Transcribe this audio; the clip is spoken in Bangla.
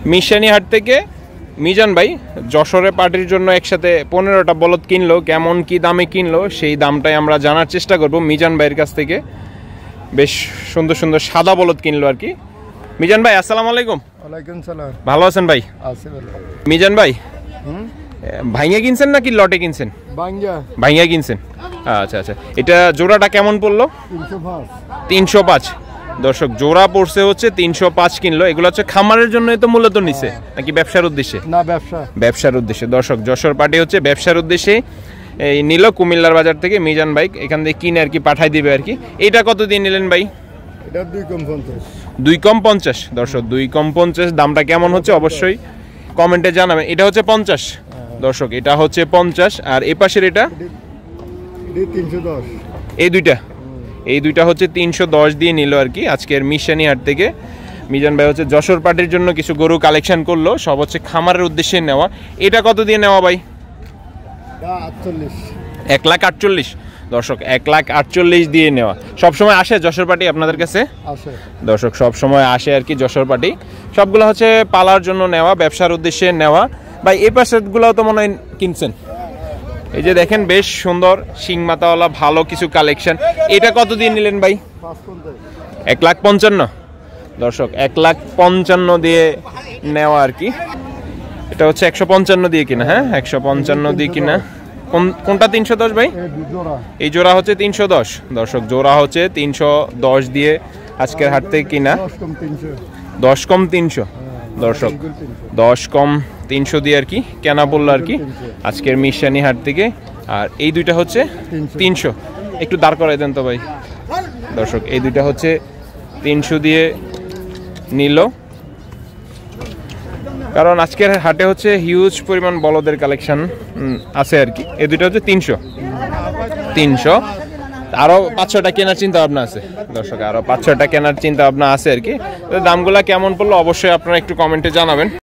মিশানি হাট থেকে মিজান ভাই যশোরে পার্টির জন্য একসাথে 15টা বলদ কিনলো, কেমন কি দামে কিনলো সেই দামটাই আমরা জানার চেষ্টা করব মিজান ভাইয়ের কাছ থেকে। বেশ সুন্দর সুন্দর সাদা বলদ কিনলো আর কি। মিজান ভাই আসসালামু আলাইকুম। ওয়ালাইকুম সালাম। ভালো আছেন ভাই? আছি ভালো। মিজান ভাই ভাইয়া কিনছেন নাকি লটে কিনছেন? ভাইয়া কিনছেন। আচ্ছা আচ্ছা, এটা জোড়াটা কেমন পড়লো? 305। দর্শক জোড়া পড়ছে হচ্ছে 305 কিনলো। এগুলো হচ্ছে খামারের জন্য তো মূলত নিছে নাকি ব্যবসার উদ্দেশ্যে? না, ব্যবসার উদ্দেশ্যে। দর্শক যশোর পার্টি হচ্ছে ব্যবসার উদ্দেশ্যে এই নিল কুমিল্লার বাজার থেকে মিজান ভাই এখান থেকে কিনে আর কি পাঠাই দিবে আর কি। এটা কত দিয়ে নিলেন ভাই? এটা 2 কম 50। 2 কম 50। দর্শক 2 কম 50 দামটা কেমন হচ্ছে অবশ্যই কমেন্টে জানাবেন। এটা হচ্ছে 50 দর্শক, এটা হচ্ছে 50। আর এই পাশের এটা 310। এই দুইটা হচ্ছে 310 দিয়ে নিল আর কি আজকের মিশানি হাট থেকে। মিজান ভাই হচ্ছে যশোর পার্টির জন্য কিছু গরু কালেকশন করলো, সব হচ্ছে খামারের উদ্দেশ্যে নেওয়া। এটা কত দিয়ে নেওয়া ভাই? 1,48,000। দর্শক 1,48,000 দিয়ে নেওয়া। সবসময় আসে যশোর পার্টি আপনাদের কাছে? আসে দর্শক সবসময় আসে আর কি যশোর পার্টি। সবগুলো হচ্ছে পালার জন্য নেওয়া, ব্যবসার উদ্দেশ্যে নেওয়া। ভাই এই পাশেরগুলোও তো মনে হয় কিনছেন। এই যে দেখেন বেশ সুন্দর শিং মাথাওয়ালা ভালো কিছু কালেকশন। এটা কত দিয়ে নিলেন ভাই? 1,55,000। দর্শক 1,55,000 দিয়ে নেওয়া আর কি। এটা হচ্ছে 155 দিয়ে কিনা। হ্যাঁ 155 দিয়ে কিনা। কোনটা 310 ভাই? এই জোড়া হচ্ছে 310। দর্শক জোড়া হচ্ছে 310 দিয়ে আজকের হাট থেকে কিনা। 10 কম 300। দর্শক 10 কম 300 দিয়ে আর কি কেনা বললো আর কি আজকের মিশানি হাট থেকে। আর এই দুইটা হচ্ছে 300। একটু দাঁড় করাই দেন তো ভাই। দর্শক এই দুইটা হচ্ছে 300 দিয়ে নিল, কারণ আজকের হাটে হচ্ছে হিউজ পরিমাণ বলদের কালেকশন আছে আর কি। এই দুইটা হচ্ছে 300। আরো 5-6টা কেনার চিন্তা ভাবনা আছে দর্শক, আরো 5-6টা কেনার চিন্তা ভাবনা আছে আর কি। দামগুলা কেমন পড়লো অবশ্যই আপনারা একটু কমেন্টে জানাবেন।